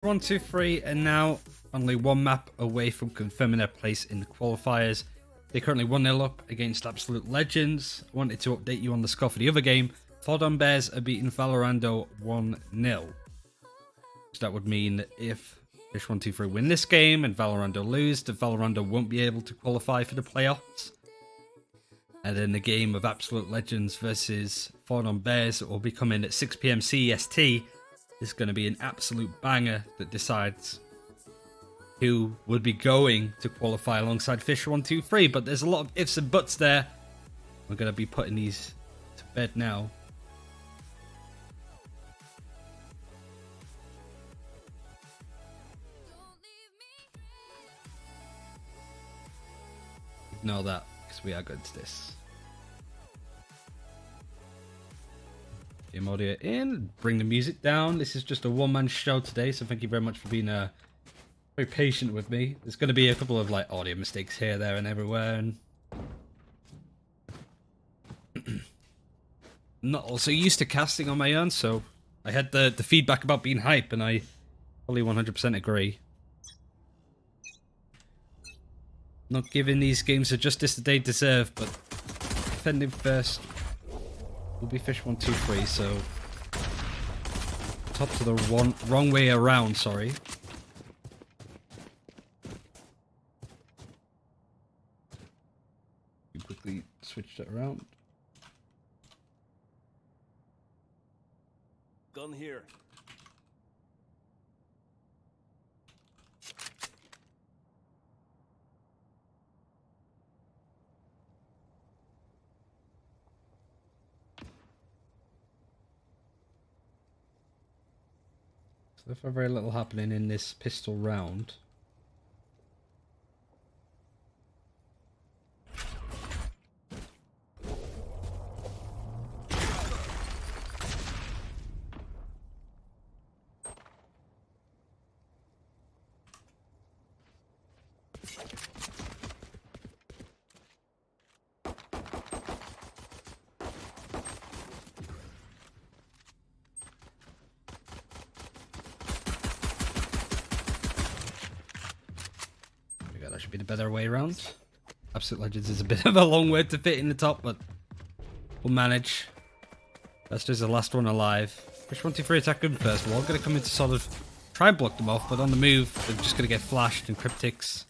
123 are now only one map away from confirming their place in the qualifiers. They're currently 1-0 up against Absolute Legends. I wanted to update you on the score for the other game. Fordon Bears are beating Valorant 1-0. So that would mean that if Fish123 win this game and Valorant lose, that Valorant won't be able to qualify for the playoffs. And then the game of Absolute Legends versus Fordon Bears that will be coming at 6 PM CEST is going to be an absolute banger that decides who would be going to qualify alongside Fish123. But there's a lot of ifs and buts there. We're going to be putting these to bed now. Ignore that, because we are good to this. Game audio in, bring the music down. This is just a one-man show today, so thank you very much for being very patient with me. There's going to be a couple of like audio mistakes here, there, and everywhere, and I'm not also used to casting on my own, so I had the feedback about being hype, and I fully 100% agree. Not giving these games the justice that they deserve, but defending first will be Fish123, so top to the wrong way around, sorry. You quickly switched it around. Gun here. So for very little happening in this pistol round. That should be the better way around. Absolute Legends is a bit of a long word to fit in the top, but we'll manage. Best is the last one alive. Fish123 attacking first of all. Going to come in to sort of try and block them off, but on the move, they're just going to get flashed and cryptics.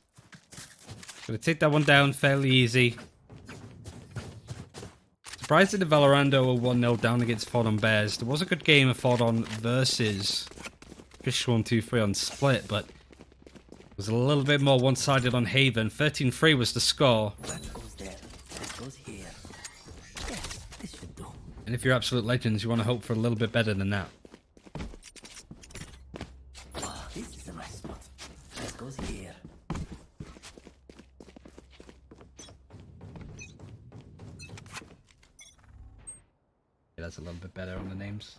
Going to take that one down fairly easy. Surprised that the Valorant were 1-0 down against Fordon Bears. There was a good game of Fordon versus Fish123 on split, but was a little bit more one-sided on Haven. 13-3 was the score. That goes there. That goes here. Yes, this should do. And if you're Absolute Legends, you want to hope for a little bit better than that. Oh, this is the right spot. That goes here. Yeah, that's a little bit better on the names.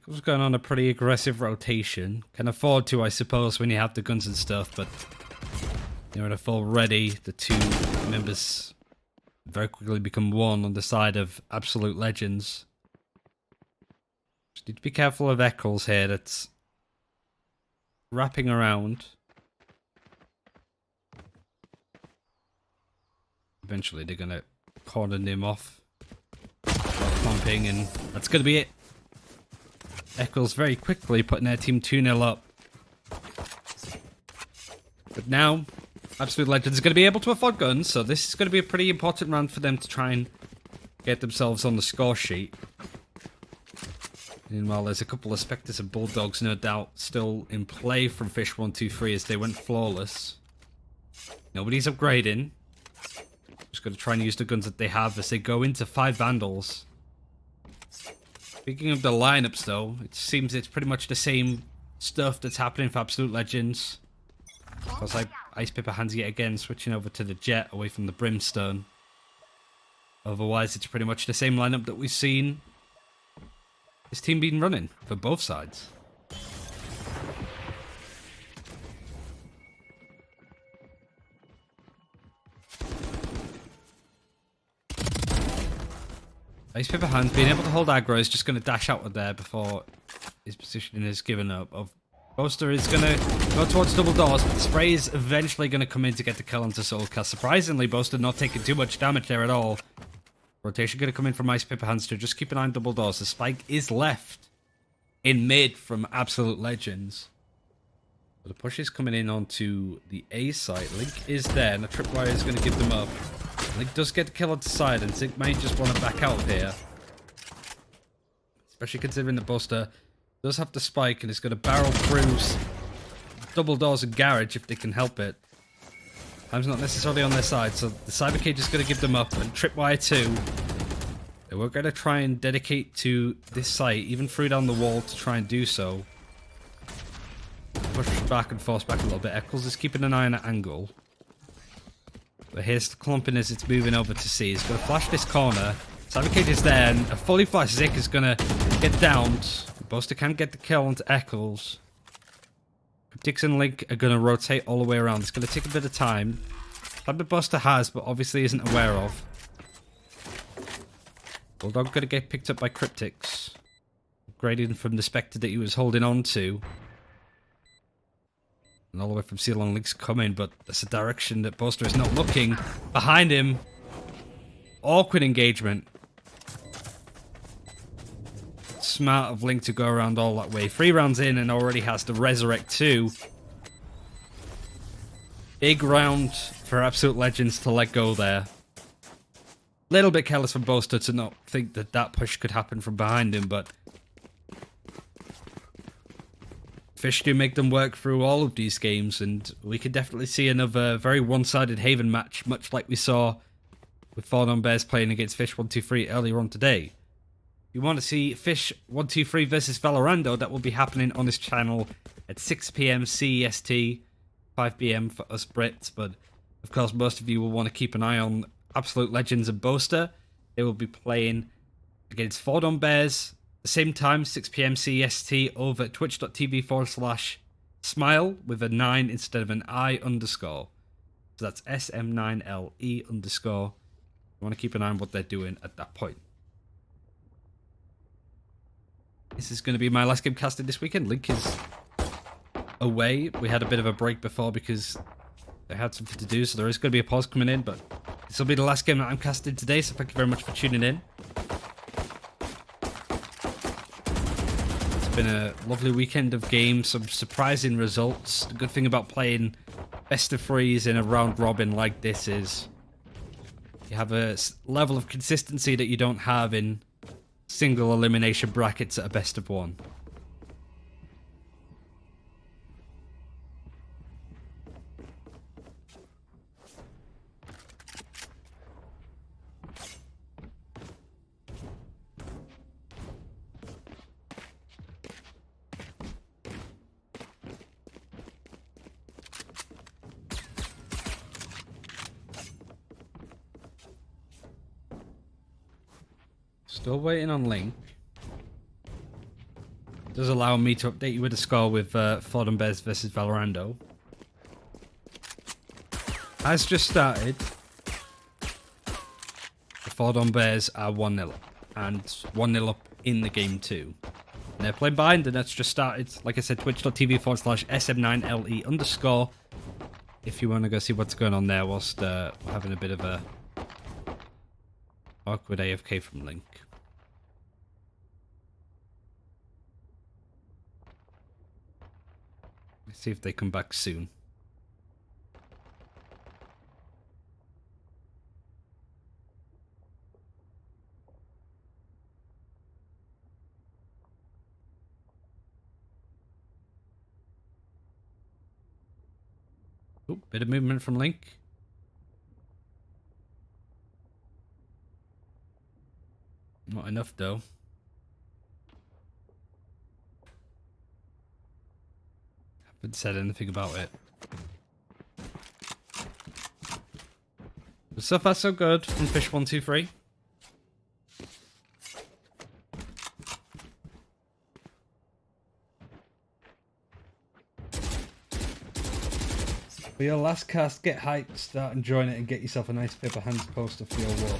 Was going on a pretty aggressive rotation. Can afford to, I suppose, when you have the guns and stuff, but you're in a full ready. The two members very quickly become one on the side of Absolute Legends. Just need to be careful of EPULZE here, that's wrapping around. Eventually they're going to cordon him off. Pumping, and that's going to be it. EPULZE very quickly putting their team 2-0 up. But now, Absolute Legends is going to be able to afford guns, so this is going to be a pretty important round for them to try and get themselves on the score sheet. Meanwhile, there's a couple of Spectres and Bulldogs, no doubt, still in play from Fish123 as they went flawless. Nobody's upgrading. Just going to try and use the guns that they have as they go into 5 Vandals. Speaking of the lineups, though, it seems it's pretty much the same stuff that's happening for Absolute Legends. Because Ice Paper Hands yet again, switching over to the Jet away from the Brimstone. Otherwise, it's pretty much the same lineup that we've seen this team been running for both sides? Ice Paper Hands being able to hold aggro is just going to dash out of there before his positioning is given up. Boaster is going to go towards double doors, but the spray is eventually going to come in to get the kill onto Soulcast. Surprisingly, Boaster not taking too much damage there at all. Rotation going to come in from Ice Paper Hands to just keep an eye on double doors. The spike is left in mid from Absolute Legends. But the push is coming in onto the A site. Link is there, and the tripwire is going to give them up. Link does get the kill on the side, and Zig might just want to back out here. Especially considering the Boaster does have the spike, and it's going to barrel through double doors and garage if they can help it. Time's not necessarily on their side, so the Cyber Cage is going to give them up, and Tripwire too. They were going to try and dedicate to this site, even through down the wall to try and do so. Push back and force back a little bit. Eccles is keeping an eye on that angle. But here's the clumping as it's moving over to C. He's going to flash this corner. Cyber Cage is there, and a fully flashed Zik is going to get downed. Boaster can get the kill onto Eccles. Cryptix and Link are going to rotate all the way around. It's going to take a bit of time. That the Boaster has, but obviously isn't aware of. Bulldog going to get picked up by Cryptix. Upgrading from the Spectre that he was holding on to. And all the way from C long, Link's coming, but that's a direction that Boaster is not looking. Behind him. Awkward engagement. Smart of Link to go around all that way. 3 rounds in and already has to resurrect 2. Big round for Absolute Legends to let go there. Little bit careless from Boaster to not think that that push could happen from behind him, but Fish do make them work through all of these games, and we could definitely see another very one-sided Haven match, much like we saw with Fallen on Bears playing against Fish123 earlier on today. If you want to see Fish123 versus Valorant, that will be happening on this channel at 6 PM CEST, 5 PM for us Brits, but of course most of you will want to keep an eye on Absolute Legends and Boaster. They will be playing against Fallen on Bears the same time, 6 PM CEST, over at twitch.tv/smile with a 9 instead of an I underscore. So that's SM9LE underscore. You want to keep an eye on what they're doing at that point. This is going to be my last game casted this weekend. Link is away. We had a bit of a break before because they had something to do, so there is going to be a pause coming in, but this will be the last game that I'm casting today, so thank you very much for tuning in. It's been a lovely weekend of games, some surprising results. The good thing about playing best of threes in a round robin like this is you have a level of consistency that you don't have in single elimination brackets at a best of 1. Still waiting on Link. Does allow me to update you with the score with Fallen Bears versus Valorant. Has just started. The Fallen Bears are 1-0 up, and 1-0 up in the game too. And they're playing behind, and that's just started. Like I said, twitch.tv/SM9LE underscore. If you want to go see what's going on there whilst we're having a bit of a awkward AFK from Link. Let's see if they come back soon. Oh, bit of movement from Link. Not enough though. Haven't said anything about it. But so far so good from Fish123. For your last cast, get hyped, start enjoying it, and get yourself a nice paper hands poster for your wall.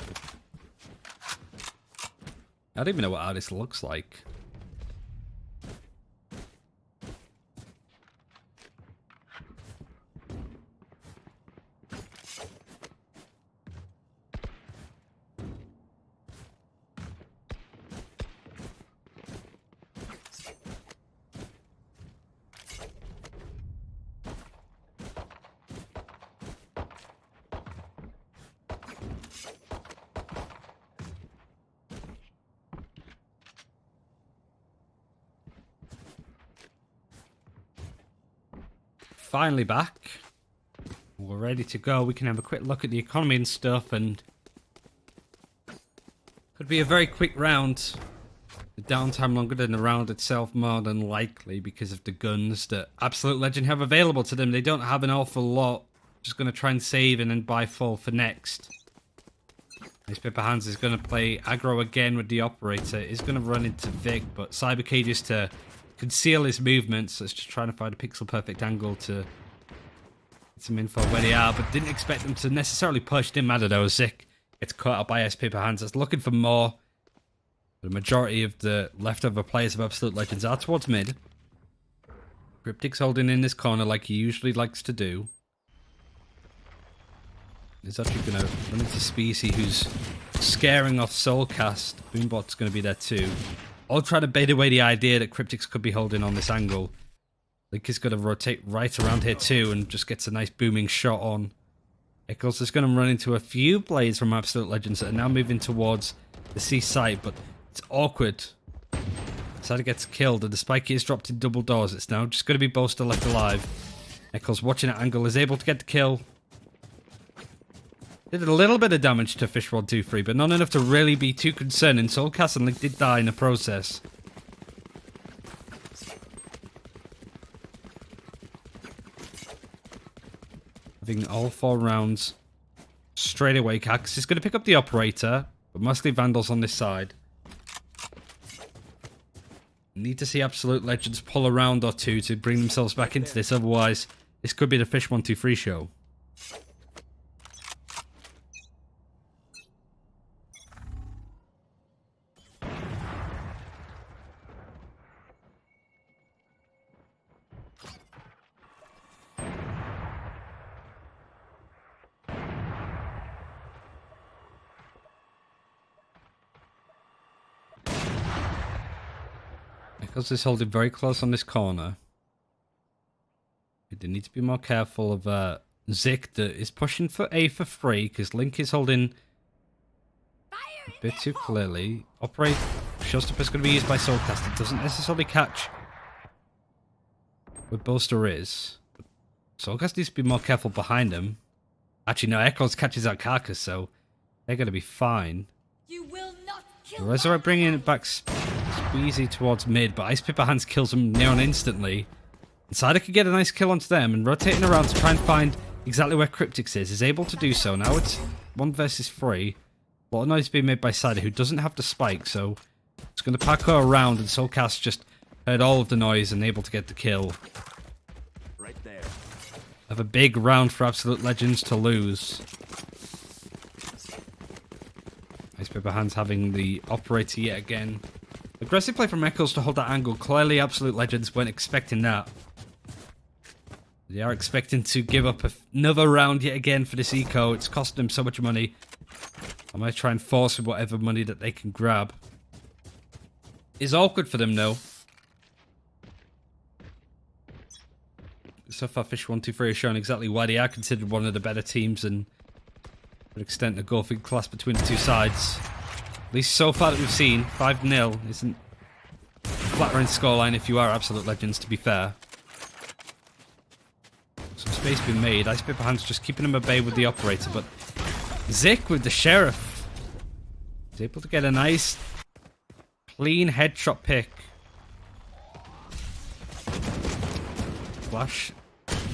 I don't even know what artist looks like. Finally back. We're ready to go. We can have a quick look at the economy and stuff, and could be a very quick round. The downtime longer than the round itself, more than likely, because of the guns that Absolute Legend have available to them. They don't have an awful lot. Just going to try and save and then buy full for next. Nice paper hands is going to play aggro again with the operator. Is going to run into Vic, but Cyber cages to conceal his movements, so it's just trying to find a pixel perfect angle to get some info where they are, but didn't expect them to necessarily push. Didn't matter though. Zik gets caught up by S paper hands. That's looking for more. The majority of the leftover players of Absolute Legends are towards mid. Cryptic's holding in this corner like he usually likes to do. He's actually going to run into Species, who's scaring off Soulcast. Boombot's going to be there too. All trying to bait away the idea that Cryptics could be holding on this angle. Link is going to rotate right around here too and just gets a nice booming shot on. EPULZE is going to run into a few blades from Absolute Legends that are now moving towards the C site, but it's awkward. Sada gets killed and the spike is dropped in double doors. It's now just going to be Bolster left alive. EPULZE watching that angle is able to get the kill. Did a little bit of damage to Fish123, but not enough to really be too concerning. Soulcast and Link did die in the process. Having all 4 rounds straight away. Cax is going to pick up the operator, but mostly Vandals on this side. Need to see Absolute Legends pull a round or two to bring themselves back into this, otherwise this could be the Fish123 show. EPULZE is holding very close on this corner. They need to be more careful of Zik that is pushing for A for free, because Link is holding a bit too clearly. Operate Showstopper is going to be used by Soulcast. It doesn't necessarily catch where Bolster is. Soulcast needs to be more careful behind him. Actually, no, EPULZE catches that Carcass, so they're going to be fine. You will not kill Resurrect bringing it back Speezy towards mid, but Ice Paper Hands kills him near on instantly. Insider could get a nice kill onto them, and rotating around to try and find exactly where Cryptics is able to do so. Now it's 1 versus 3. A lot of noise being made by Cider, who doesn't have the spike, so it's going to parkour around, and Soulcast just heard all of the noise and able to get the kill. Right there. Have a big round for Absolute Legends to lose. Ice Paper Hands having the operator yet again. Aggressive play from EPULZE to hold that angle. Clearly Absolute Legends weren't expecting that. They are expecting to give up another round yet again for this eco. It's costing them so much money. I'm going to try and force with whatever money that they can grab. It's awkward for them though. So far Fish123 has shown exactly why they are considered one of the better teams, and to an extent the golfing class between the two sides. At least so far that we've seen, 5-0 isn't a flattering scoreline if you are Absolute Legends, to be fair. Some space being made. Ice Paper Hands just keeping him at bay with the operator, but Zik with the Sheriff is able to get a nice, clean headshot pick. Flash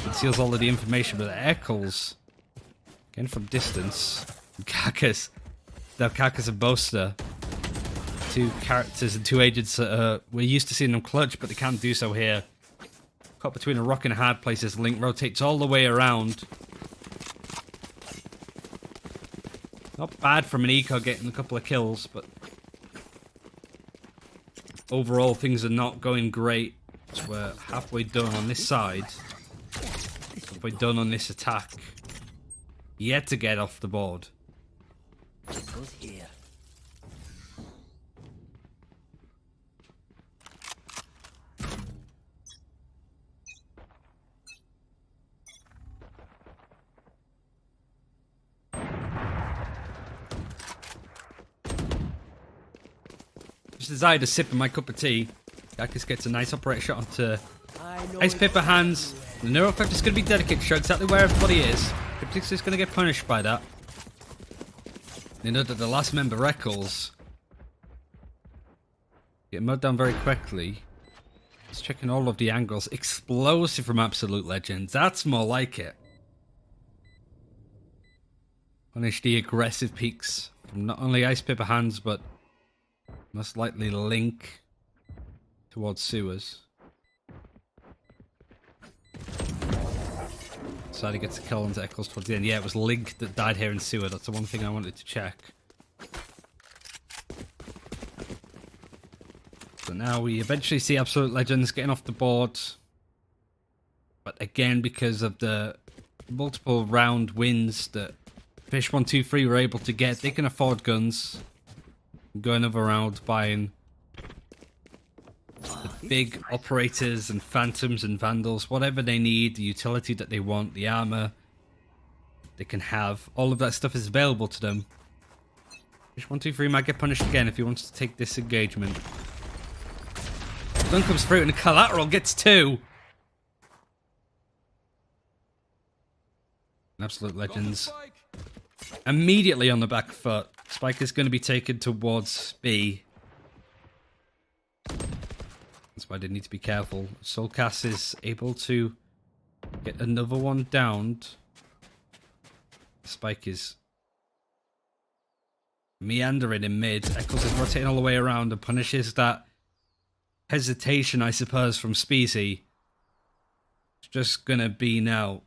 conceals all of the information, but EPULZE, again from distance, Carcass. Now Carcass and Boaster, 2 characters and 2 agents that we're used to seeing them clutch, but they can't do so here. Caught between a rock and a hard place as Link rotates all the way around. Not bad from an eco getting a couple of kills, but overall things are not going great. So we're halfway done on this side. Halfway done on this attack. Yet to get off the board. It goes here. Just as I had a sip of my cup of tea, Yakis gets a nice operator shot onto Ice Paper Hands. The neural effect is going to be dedicated to show exactly where everybody is. Cryptix is going to get punished by that. They know that the last member, Eccles, get mowed down very quickly. Just checking all of the angles. Explosive from Absolute Legends. That's more like it. Punish the aggressive peaks from not only Ice Paper Hands, but most likely Link towards sewers. Decided to get a kill onto Eccles towards the end. Yeah, it was Link that died here in sewer. That's the one thing I wanted to check. So now we eventually see Absolute Legends getting off the board. But again, because of the multiple round wins that Fish123 were able to get, they can afford guns. Go another round buying the big operators and phantoms and vandals, whatever they need, the utility that they want, the armor they can have. All of that stuff is available to them. Fish123 might get punished again if he wants to take this engagement. Stun comes through and the collateral gets 2. Absolute Legends. Immediately on the back foot. Spike is going to be taken towards B. That's why they need to be careful. Soulcast is able to get another one downed. Spike is meandering in mid. Eccles is rotating all the way around and punishes that hesitation, I suppose, from Speezy. It's just going to be now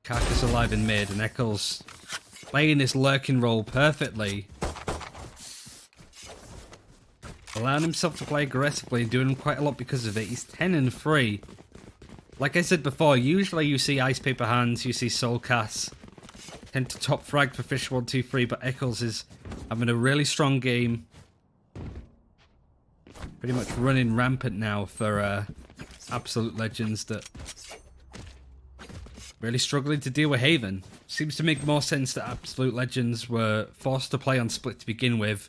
Carcass alive in mid, and Eccles playing this lurking role perfectly. Allowing himself to play aggressively and doing quite a lot because of it. He's 10-3. Like I said before, usually you see Ice Paper Hands, you see Soulcast tend to top frag for Fish123, but Eccles is having a really strong game. Pretty much running rampant now for Absolute Legends that really struggling to deal with Haven. Seems to make more sense that Absolute Legends were forced to play on split to begin with.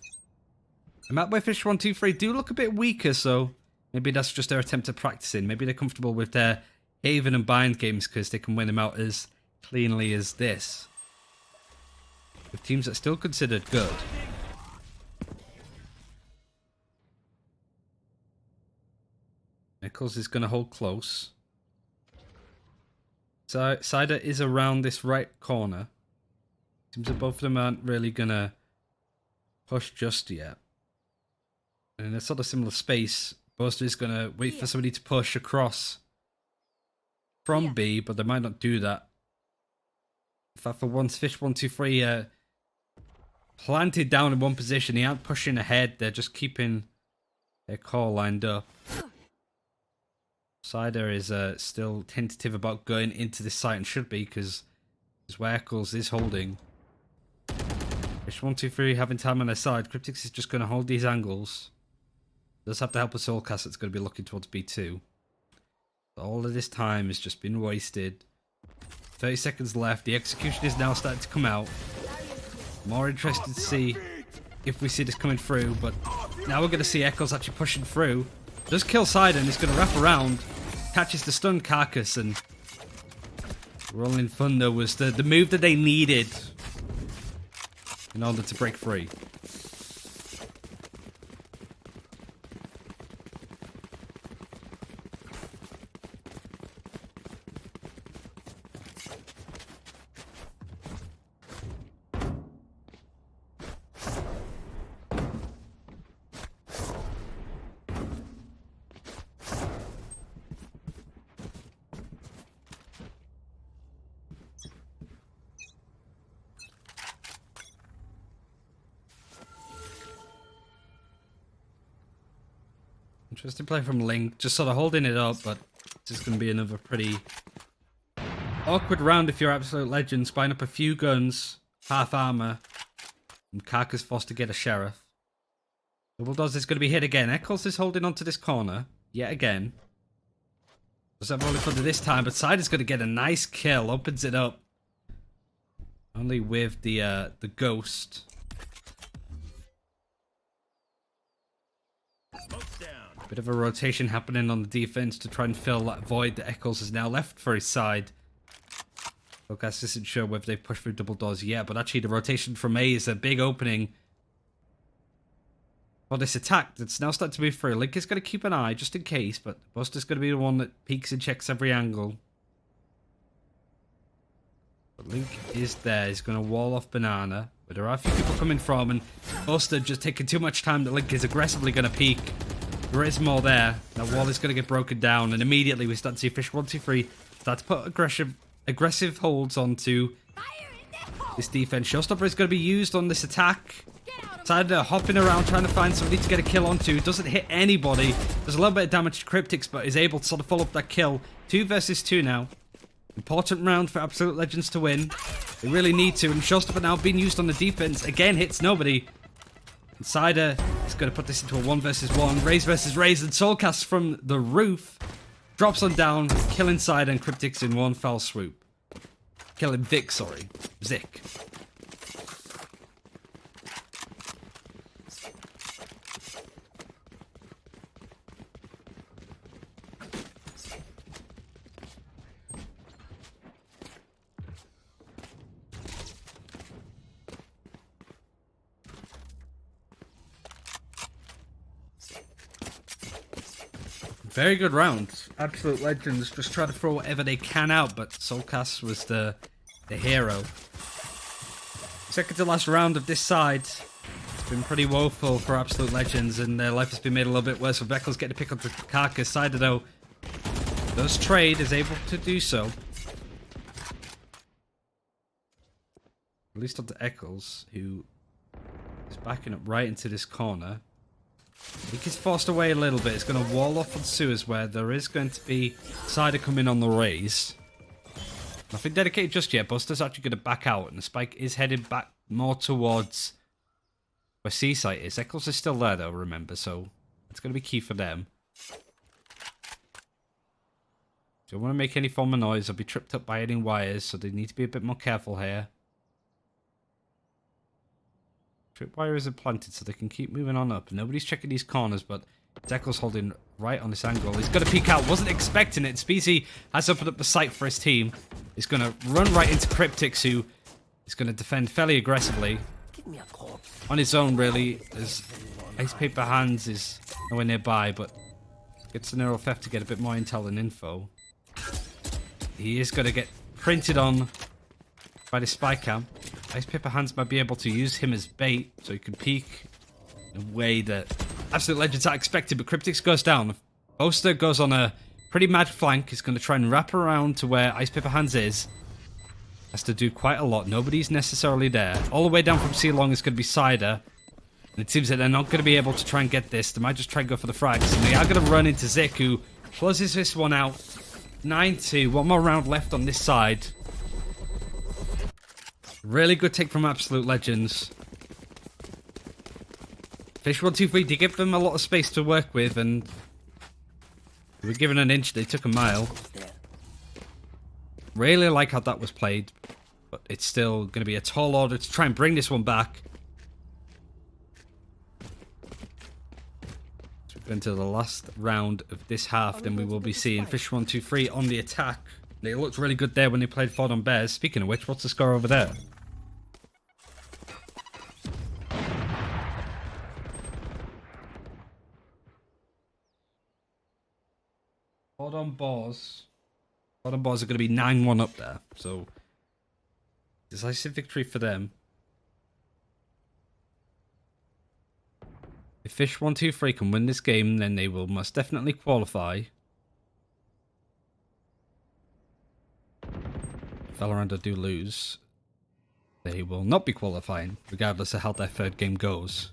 The map where Fish123 do look a bit weaker, so maybe that's just their attempt at practicing. Maybe they're comfortable with their Haven and Bind games because they can win them out as cleanly as this. With teams that are still considered good. Nichols is going to hold close. So Cider is around this right corner. Seems that both of them aren't really going to push just yet. And in a sort of similar space, Boaster is going to wait for somebody to push across from B, but they might not do that. In fact, for once, Fish123 planted down in one position. They aren't pushing ahead. They're just keeping their core lined up. Cider is still tentative about going into this site and should be because his where Eccles is holding. Fish123 having time on their side. Cryptix is just going to hold these angles. Does have to help with Soulcast that's going to be looking towards B2. All of this time has just been wasted. 30 seconds left. The execution is now starting to come out. More interested to see if we see this coming through, but now we're going to see Eccles actually pushing through. Does kill Cider and he's going to wrap around. Catches the stun Carcass, and Rolling Thunder was the move that they needed in order to break free. Interesting play from Link, just sort of holding it up, but this is going to be another pretty awkward round if you're Absolute Legends. Buying up a few guns, half armor, and Carcass forced to get a sheriff. Double Does is going to be hit again. Eccles is holding onto this corner, yet again. Doesn't have Rolling Thunder this time, but Side is going to get a nice kill, opens it up. Only with the Ghost. Bit of a rotation happening on the defense to try and fill that void that Eccles has now left for his side. Lucas isn't sure whether they've pushed through Double Doors yet, but actually the rotation from A is a big opening for this attack that's now starting to move through. Link is going to keep an eye just in case, but Buster's going to be the one that peeks and checks every angle. But Link is there. He's going to wall off Banana, but there are a few people coming from, and Buster just taking too much time that Link is aggressively going to peek. There is more there. That wall is going to get broken down, and immediately we start to see Fish123 start to put aggressive holds onto this defense. Showstopper is going to be used on this attack. Sider hopping around trying to find somebody to get a kill onto. Doesn't hit anybody. Does a little bit of damage to Cryptics, but is able to sort of follow up that kill. 2 versus 2 now. Important round for Absolute Legends to win. They really need to, and Showstopper now being used on the defense. Again, hits nobody. Cider is going to put this into a 1 versus 1. Raze versus Raze, and Soulcast from the roof drops on down, killing Cider and Cryptics in one foul swoop. Killing Vic, sorry. Zik. Very good round. Absolute Legends just try to throw whatever they can out, but Soulcast was the hero. Second to last round of this side. It's been pretty woeful for Absolute Legends, and their life has been made a little bit worse with Eccles getting to pick up the Carcass. Cider, though, does trade, is able to do so. At least onto Eccles, who is backing up right into this corner. He gets forced away a little bit. It's going to wall off on sewers where there is going to be Cider coming on the raise. Nothing dedicated just yet. Buster's actually going to back out, and the spike is headed back more towards where Seaside is. Eccles is still there though, remember, so it's going to be key for them. Don't want to make any form of noise. They'll be tripped up by any wires, so they need to be a bit more careful here. Tripwire isn't planted, so they can keep moving on up. Nobody's checking these corners, but Eccles holding right on this angle. He's going to peek out. Wasn't expecting it. Speezy has opened up the sight for his team. He's going to run right into Cryptics, who is going to defend fairly aggressively. On his own, really, as Ice Paper Hands is nowhere nearby, but gets the Neural Theft to get a bit more intel and info. He is going to get printed on by the spy cam. Ice Paper Hands might be able to use him as bait, so he can peek in a way that Absolute Legends are expected, but Cryptics goes down. Boaster goes on a pretty mad flank. He's going to try and wrap around to where Ice Paper Hands is. Has to do quite a lot. Nobody's necessarily there. All the way down from C-Long is going to be Cider. And it seems that they're not going to be able to try and get this. They might just try and go for the frags. And they are going to run into Zik, who closes this one out. 9-2. One more round left on this side. Really good take from Absolute Legends. Fish123 did give them a lot of space to work with, and they were given an inch, they took a mile. Really like how that was played, but it's still going to be a tall order to try and bring this one back. So we're into the last round of this half, then we will be seeing Fish123 on the attack. They looked really good there when they played Ford on Bears. Speaking of which, what's the score over there? Ford on Boars. Ford on Boars are going to be 9-1 up there. So, decisive victory for them. If Fish123 can win this game, then they will most definitely qualify. Valorant do lose, they will not be qualifying, regardless of how their third game goes.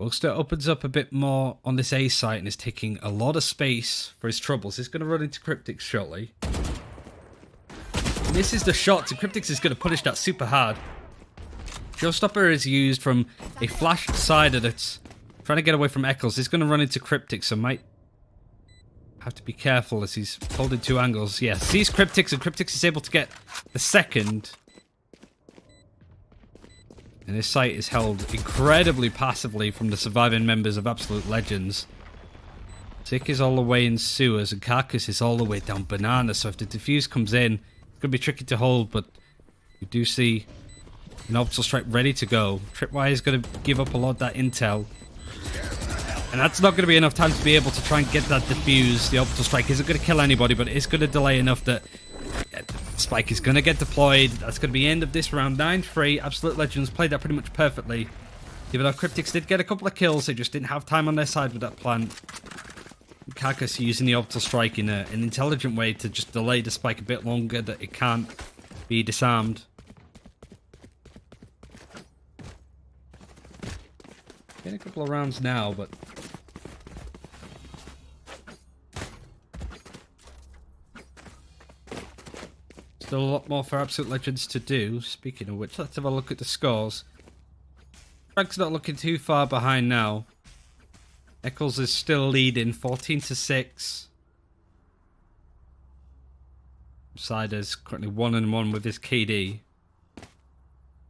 Boaster opens up a bit more on this A site and is taking a lot of space for his troubles. He's going to run into Cryptics shortly. This is the shot, and Cryptics is going to punish that super hard. Showstopper is used from a flash sider that's trying to get away from Eccles. He's going to run into Cryptics, so might have to be careful as he's holding two angles. Yeah, sees Cryptics, and Cryptics is able to get the second. And this site is held incredibly passively from the surviving members of Absolute Legends. Tick is all the way in sewers, and Carcass is all the way down banana, so if the defuse comes in, it's going to be tricky to hold, but you do see an orbital strike ready to go. Tripwire is going to give up a lot of that intel. And that's not going to be enough time to be able to try and get that defuse. The orbital strike isn't going to kill anybody, but it's going to delay enough that Spike is going to get deployed. That's going to be the end of this round. 9-3. Absolute Legends played that pretty much perfectly. Even though Cryptics did get a couple of kills, they just didn't have time on their side with that plant. Carcass using the orbital strike in an intelligent way to just delay the spike a bit longer, that it can't be disarmed. Getting a couple of rounds now, but still a lot more for Absolute Legends to do. Speaking of which, let's have a look at the scores. Frank's not looking too far behind now. Eccles is still leading 14-6. Cider's currently 1-1 with his KD.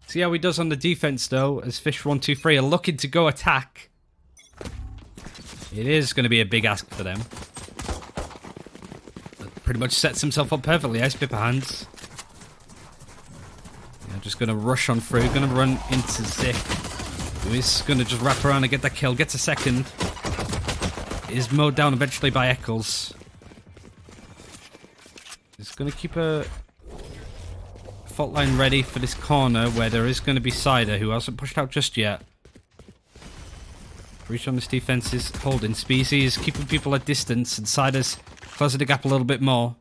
See how he does on the defense though, as Fish123 are looking to go attack. It is going to be a big ask for them. Pretty much sets himself up perfectly. Ice Pipper hands. Yeah, just going to rush on through. Going to run into Zick, who is going to just wrap around and get that kill. Gets a second. Is mowed down eventually by Eccles. He's going to keep a fault line ready for this corner where there is going to be Cider, who hasn't pushed out just yet. Reach on this defense is holding. Species is keeping people at distance, and Cider's closing the gap a little bit more.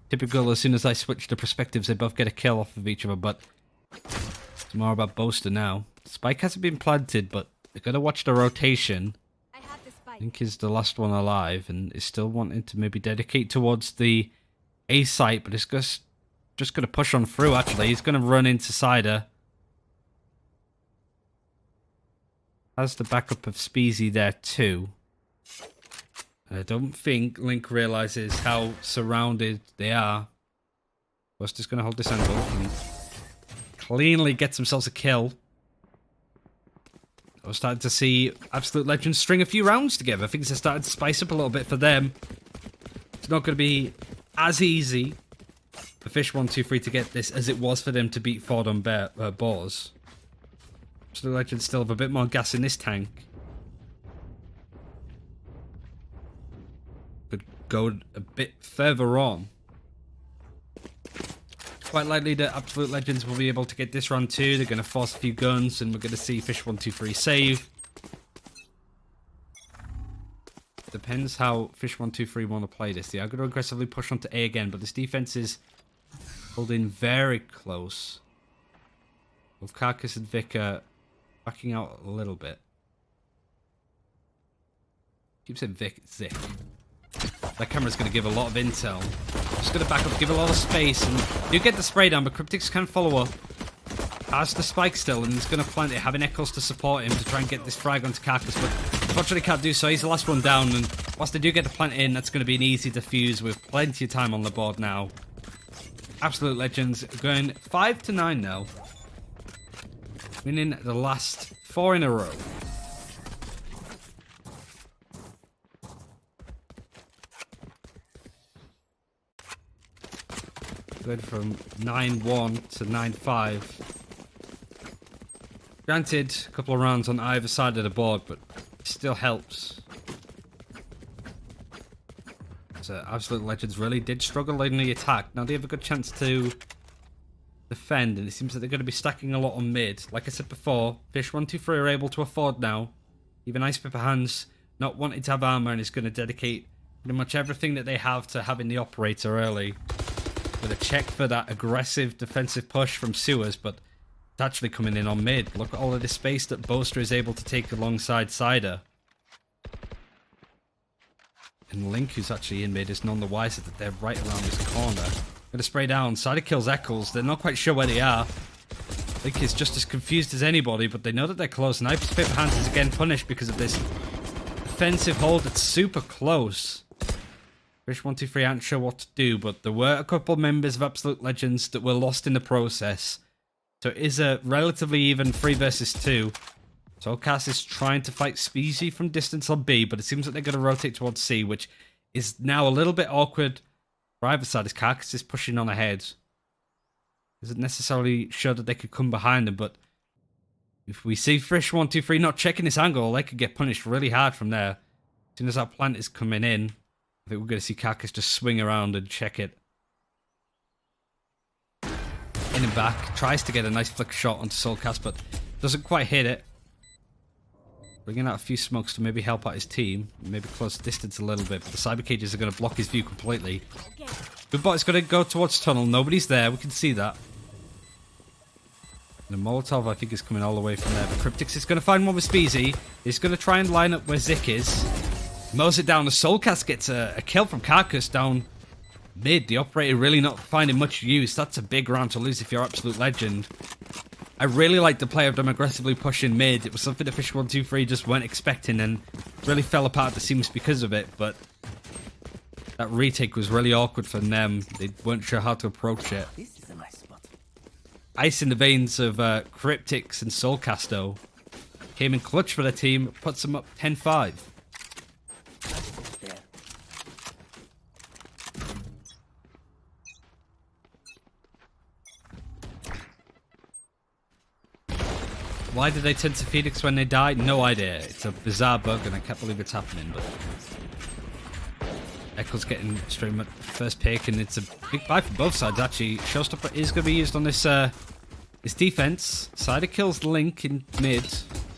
Typical, as soon as I switch the perspectives, they both get a kill off of each other, but it's more about Boaster now. Spike hasn't been planted, but they're going to watch the rotation. I think he's the last one alive, and is still wanting to maybe dedicate towards the A site, but it's just going to push on through, actually. He's going to run into Cider. Has the backup of Speezy there too. I don't think Link realizes how surrounded they are. Buster's going to hold this angle and cleanly gets themselves a kill. We're starting to see Absolute Legends string a few rounds together. Things are starting to spice up a little bit for them. It's not going to be as easy for Fish123 to get this as it was for them to beat Ford on Boars. Absolute Legends still have a bit more gas in this tank. Could go a bit further on. Quite likely that Absolute Legends will be able to get this round too. They're going to force a few guns, and we're going to see Fish123 save. Depends how Fish123 want to play this. They are going to aggressively push onto A again, but this defense is holding very close. With Carcass and Vicar backing out a little bit. Keep saying Zick. That camera's going to give a lot of intel. Just going to back up, give a lot of space, and you get the spray down, but Cryptics can follow up. Has the spike still, and he's going to plant it, having Eccles to support him to try and get this frag onto Carcass, but unfortunately can't do so. He's the last one down, and whilst they do get the plant in, that's going to be an easy defuse with plenty of time on the board now. Absolute Legends going 5-9 now. Winning the last 4 in a row. Going from 9-1 to 9-5. Granted, a couple of rounds on either side of the board, but it still helps. So Absolute Legends really did struggle in the attack. Now they have a good chance to defend, and it seems that they're going to be stacking a lot on mid. Like I said before, Fish123 are able to afford now. Even Ice Pipper Hands not wanting to have armor, and is going to dedicate pretty much everything that they have to having the operator early. With a check for that aggressive defensive push from sewers, but It's actually coming in on mid. Look at all of the space that Boaster is able to take alongside Cider. And Link, who's actually in mid, is none the wiser that they're right around this corner. Gonna spray down. Cider kills EPULZE. They're not quite sure where they are. Link is just as confused as anybody, but they know that they're close. And Ice Paper Hands is again punished because of this defensive hold that's super close. Fish123 aren't sure what to do, but there were a couple members of Absolute Legends that were lost in the process. So it is a relatively even 3 versus 2. Soulcast is trying to fight Speezy from distance on B, but it seems like they're going to rotate towards C, which is now a little bit awkward for either side. As Carcass is pushing on ahead. Isn't necessarily sure that they could come behind them, but if we see Fish123 not checking this angle, they could get punished really hard from there. As soon as that plant is coming in, I think we're going to see Carcass just swing around and check it. In and back, tries to get a nice flick shot onto Soulcast, but doesn't quite hit it. Bringing out a few smokes to maybe help out his team, maybe close distance a little bit, but the cyber cages are going to block his view completely. Goodbot is going to go towards tunnel, nobody's there, we can see that. And the Molotov, I think, is coming all the way from there, but Cryptix is going to find one with Speezy. He's going to try and line up where Zik is. Mows it down, the Soulcast gets a kill from Carcass down mid. The operator really not finding much use. That's a big round to lose if you're Absolute Legend. I really like the play of them aggressively pushing mid. It was something that Fish123 just weren't expecting and really fell apart at the seams because of it, but that retake was really awkward for them. They weren't sure how to approach it. This is a nice spot. Ice in the veins of Cryptix and Soulcast, though. Came in clutch for their team, puts them up 10-5. There. Why do they turn to Phoenix when they die? No idea. It's a bizarre bug and I can't believe it's happening, but EPULZE getting straight first pick and it's a big buy for both sides actually. Showstopper is going to be used on this this defense. Cider kills Link in mid.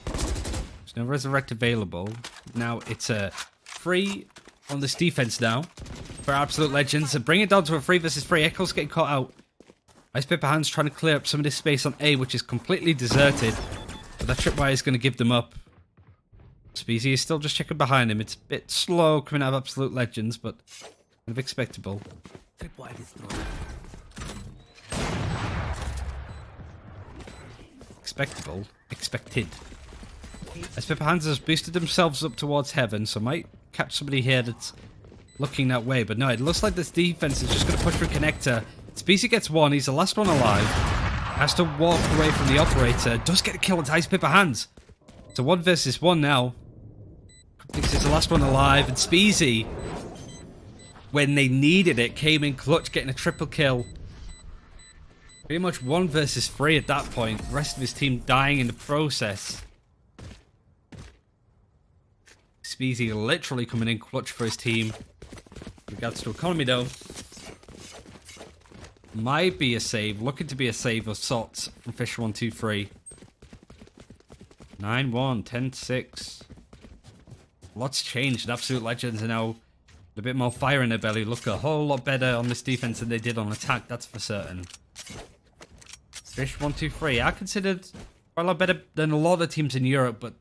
There's no resurrect available. Now it's a 3 on this defense now for Absolute Legends. So bring it down to a 3 versus 3. EPULZE getting caught out. Ice Paper Hands trying to clear up some of this space on A, which is completely deserted. But that tripwire is going to give them up. Speezy is still just checking behind him. It's a bit slow coming out of Absolute Legends, but kind of expectable. Tripwire destroyed. Expectable? Expected. Ice Paper Hands has boosted themselves up towards heaven, so might catch somebody here that's looking that way. But no, it looks like this defense is just going to push through connector. Speezy gets one. He's the last one alive. Has to walk away from the operator. Does get a kill with Ice Paper Hands. So 1 versus 1 now. Thinks he's the last one alive. And Speezy, when they needed it, came in clutch, getting a triple kill. Pretty much 1 versus 3 at that point. The rest of his team dying in the process. Speezy literally coming in clutch for his team. In regards to economy, though. Might be a save. Looking to be a save of sorts from Fish123. 9-1, 10-6. Lots changed. Absolute Legends are now a bit more fire in their belly. Look a whole lot better on this defense than they did on attack, that's for certain. Fish123 are considered quite a lot better than a lot of teams in Europe, but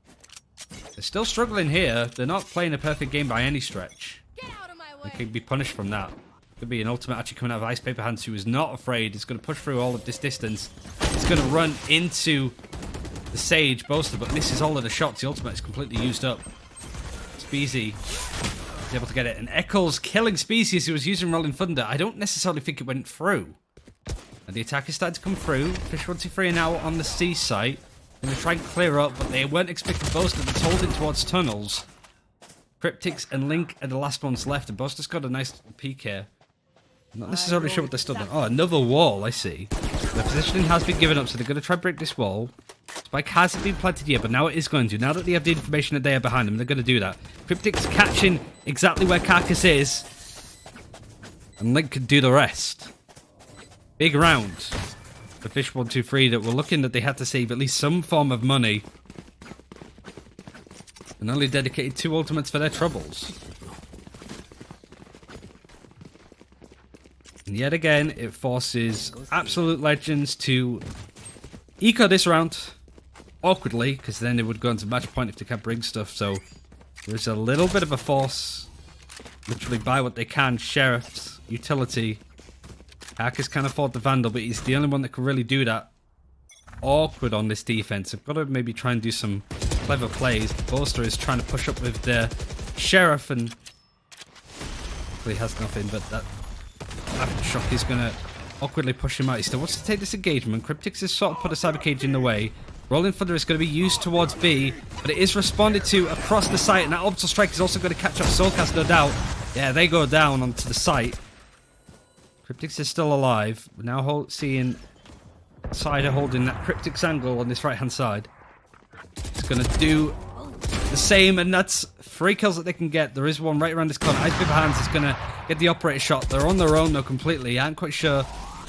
they're still struggling here. They're not playing a perfect game by any stretch. Get out of my They way. could be punished from that. Could be an ultimate actually coming out of Ice Paper Hands, who is not afraid. He's going to push through all of this distance. He's going to run into the Sage Boaster, but misses all of the shots. The ultimate is completely used up. Speezy is able to get it. And EPULZE killing Speezy as he was using Rolling Thunder. I don't necessarily think it went through. And the attack is starting to come through. Fish123 are now on the C site. Going to try and clear up, but they weren't expecting Boaster that's holding towards tunnels. Cryptix and Link are the last ones left, and Boaster's got a nice peek here. Not necessarily sure what they're stood on. Oh, another wall, I see. Their positioning has been given up, so they're going to try and break this wall. Spike hasn't been planted yet, but now it is going to. Now that they have the information that they are behind them, they're going to do that. Cryptix catching exactly where Carcass is. And Link can do the rest. Big round for Fish123 that were looking that they had to save at least some form of money. And only dedicated 2 ultimates for their troubles. And yet again, it forces Absolute Legends to eco this round awkwardly, because then they would go into match point if they can't bring stuff. So there's a little bit of a force. Literally buy what they can. Sheriff's utility. Hackers can afford the Vandal, but he's the only one that can really do that. Awkward on this defense. I've got to maybe try and do some clever plays. The Boaster is trying to push up with the Sheriff and he has nothing, but that Aftershock is going to awkwardly push him out. He still wants to take this engagement. Cryptix has sort of put a Cyber Cage in the way. Rolling Thunder is going to be used towards B, but it is responded to across the site, and that Orbital Strike is also going to catch up Soulcast, no doubt. Yeah, they go down onto the site. Cryptix is still alive. We're now seeing Cider holding that Cryptix angle on this right-hand side. It's going to do the same, and that's 3 kills that they can get. There is one right around this corner. Ice Paper Hands is going to get the operator shot. They're on their own, though, completely. I'm quite sure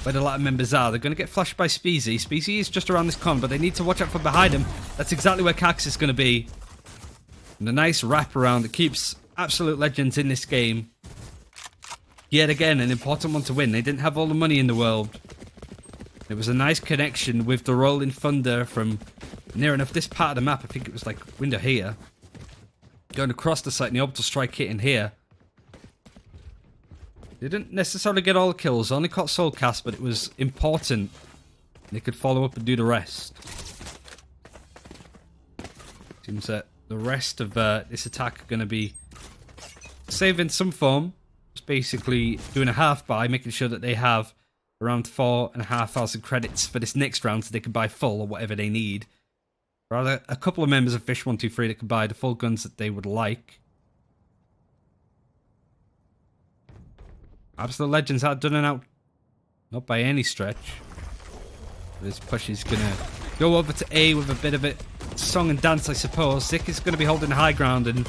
where the latter members are. They're going to get flashed by Speezy. Speezy is just around this corner, but they need to watch out for behind him. That's exactly where Cax is going to be. And a nice wraparound that keeps absolute legends in this game. Yet again, an important one to win. They didn't have all the money in the world. It was a nice connection with the Rolling Thunder from near enough this part of the map. I think it was like window here. Going across the site and the Orbital Strike hitting here. They didn't necessarily get all the kills. Only caught Soulcast, but it was important. They could follow up and do the rest. Seems that the rest of this attack are going to be saved in some form. Just basically doing a half buy, making sure that they have around 4,500 credits for this next round so they can buy full or whatever they need. Rather, a couple of members of Fish123 that can buy the full guns that they would like. Absolute Legends are done and out. Not by any stretch. This push is going to go over to A with a bit of it. Song and dance, I suppose. Zik is going to be holding the high ground and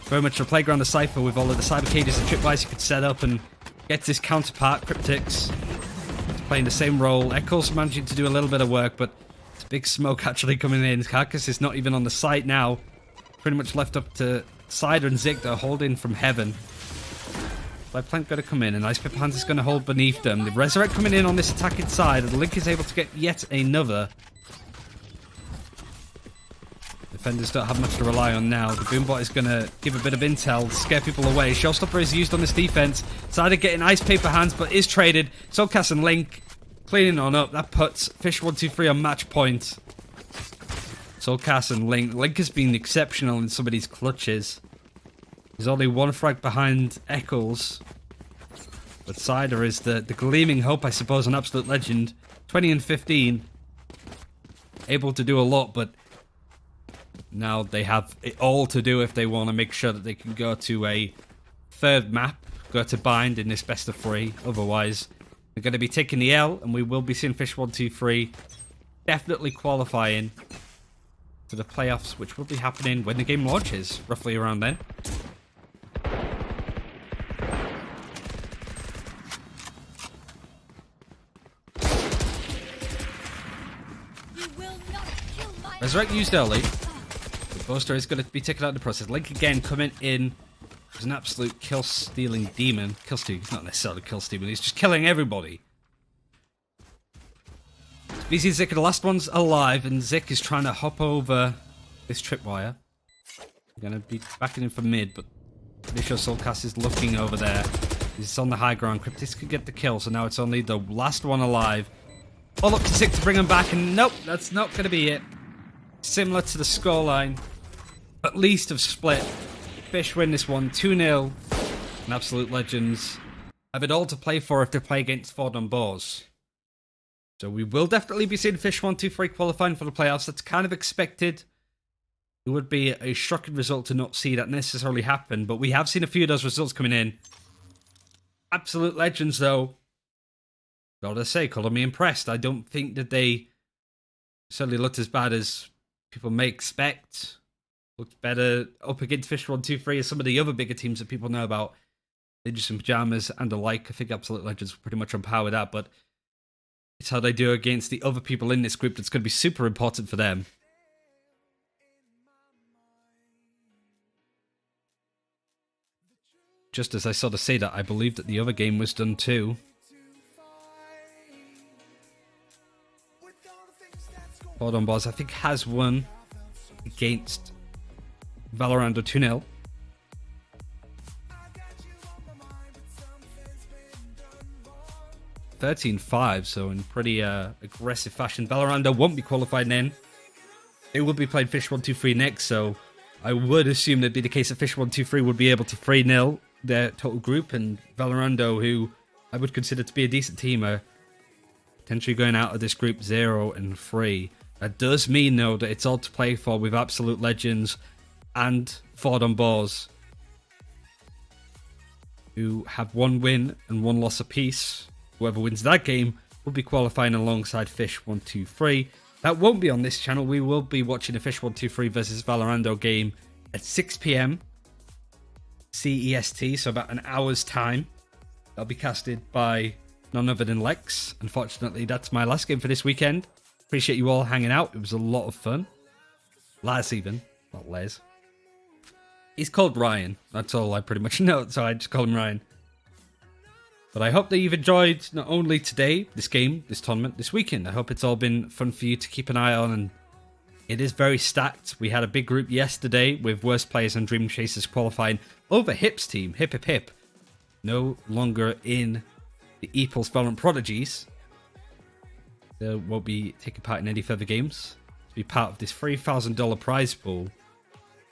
very much a playground of Cypher with all of the Cyber Cages and Tripwires you could set up and get this counterpart, Cryptix. He's playing the same role. Echo's managing to do a little bit of work, but it's big smoke actually coming in. Carcass is not even on the site now. Pretty much left up to Cider and Zik. They're holding from heaven. Plant got to come in, and Ice Pip Hands is going to hold beneath them. The Resurrect coming in on this attacking side, and Link is able to get yet another. Defenders don't have much to rely on now. The Boombot is going to give a bit of intel, scare people away. Showstopper is used on this defense. Cider getting Ice Paper Hands, but is traded. Soulcast and Link cleaning on up. That puts Fish123 on match point. Soulcast and Link. Link has been exceptional in some of these clutches. There's only one frag behind Eccles. But Cider is the gleaming hope, I suppose, an absolute legend. 20 and 15. Able to do a lot, but now they have it all to do if they want to make sure that they can go to a third map, go to Bind in this best of 3. Otherwise, they're going to be taking the L, and we will be seeing Fish123 definitely qualifying to the playoffs, which will be happening when the game launches, roughly around then. Resurrect used early. The Boaster is going to be taken out of the process. Link again coming in as an absolute kill-stealing demon. Kill-stealing, he's not necessarily kill-stealing, he's just killing everybody. BZ and Zik are the last ones alive, and Zik is trying to hop over this tripwire. Going to be backing in for mid, but pretty sure Soulcast is looking over there. He's on the high ground. Cryptis could get the kill, so now it's only the last one alive. All up to Zik to bring him back, and nope, that's not going to be it. Similar to the scoreline, at least have split. Fish win this one 2-0. And Absolute Legends have it all to play for if they play against Ford on Boars. So we will definitely be seeing Fish123 qualifying for the playoffs. That's kind of expected. It would be a shocking result to not see that necessarily happen, but we have seen a few of those results coming in. Absolute Legends, though, gotta say, colour me impressed. I don't think that they certainly looked as bad as people may expect. Looked better up against Fish123 as some of the other bigger teams that people know about. Ninjas and Pajamas and the like. I think Absolute Legends were pretty much on par with that, but it's how they do against the other people in this group that's going to be super important for them. Just as I sort of say that, I believe that the other game was done too. Fordham Boss, I think, has won against Valorant 2-0. (13-5), so in pretty aggressive fashion. Valorant won't be qualified in. They will be playing Fish123 next, so I would assume that'd be the case that Fish123 would be able to 3-0 their total group, and Valorando, who I would consider to be a decent team, are potentially going out of this group 0-3. That does mean, though, that it's all to play for with Absolute Legends and Fordham Boars, who have 1 win and 1 loss apiece. Whoever wins that game will be qualifying alongside Fish123. That won't be on this channel. We will be watching a Fish123 versus Valorando game at 6 PM CEST, so about an hour's time. That'll be casted by none other than Lex. Unfortunately, that's my last game for this weekend. Appreciate you all hanging out. It was a lot of fun. Laz even, not Les. He's called Ryan. That's all I pretty much know, so I just call him Ryan. But I hope that you've enjoyed not only today, this game, this tournament, this weekend. I hope it's all been fun for you to keep an eye on, and it is very stacked. We had a big group yesterday with Worst Players and Dream Chasers qualifying over Hip's team. Hip Hip Hip. No longer in the EPULZE Valorant Prodigies. They won't be taking part in any further games. To be part of this $3,000 prize pool,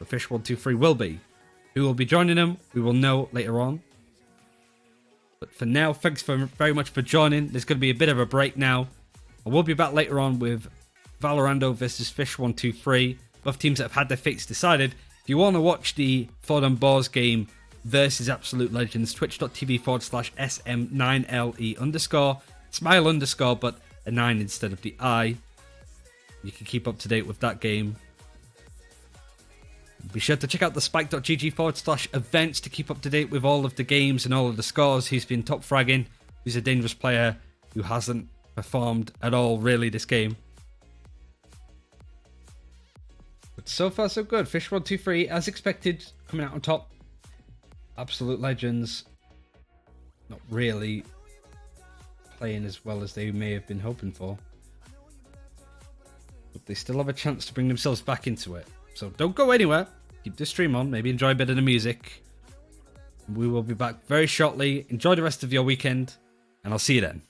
the Fish123 will be. Who will be joining them, we will know later on. But for now, thanks very much for joining. There's going to be a bit of a break now. I will be back later on with Valorando versus Fish123. Both teams that have had their fates decided. If you want to watch the Fordham Boars game versus Absolute Legends, twitch.tv/SM9LE_, smile underscore, but a 9 instead of the I. You can keep up to date with that game. Be sure to check out the spike.gg/events to keep up to date with all of the games and all of the scores. Who's been top fragging, who's a dangerous player, who hasn't performed at all really this game. But so far so good. Fish123, as expected, coming out on top. Absolute Legends not really playing as well as they may have been hoping for. But they still have a chance to bring themselves back into it. So don't go anywhere. Keep the stream on. Maybe enjoy a bit of the music. We will be back very shortly. Enjoy the rest of your weekend, and I'll see you then.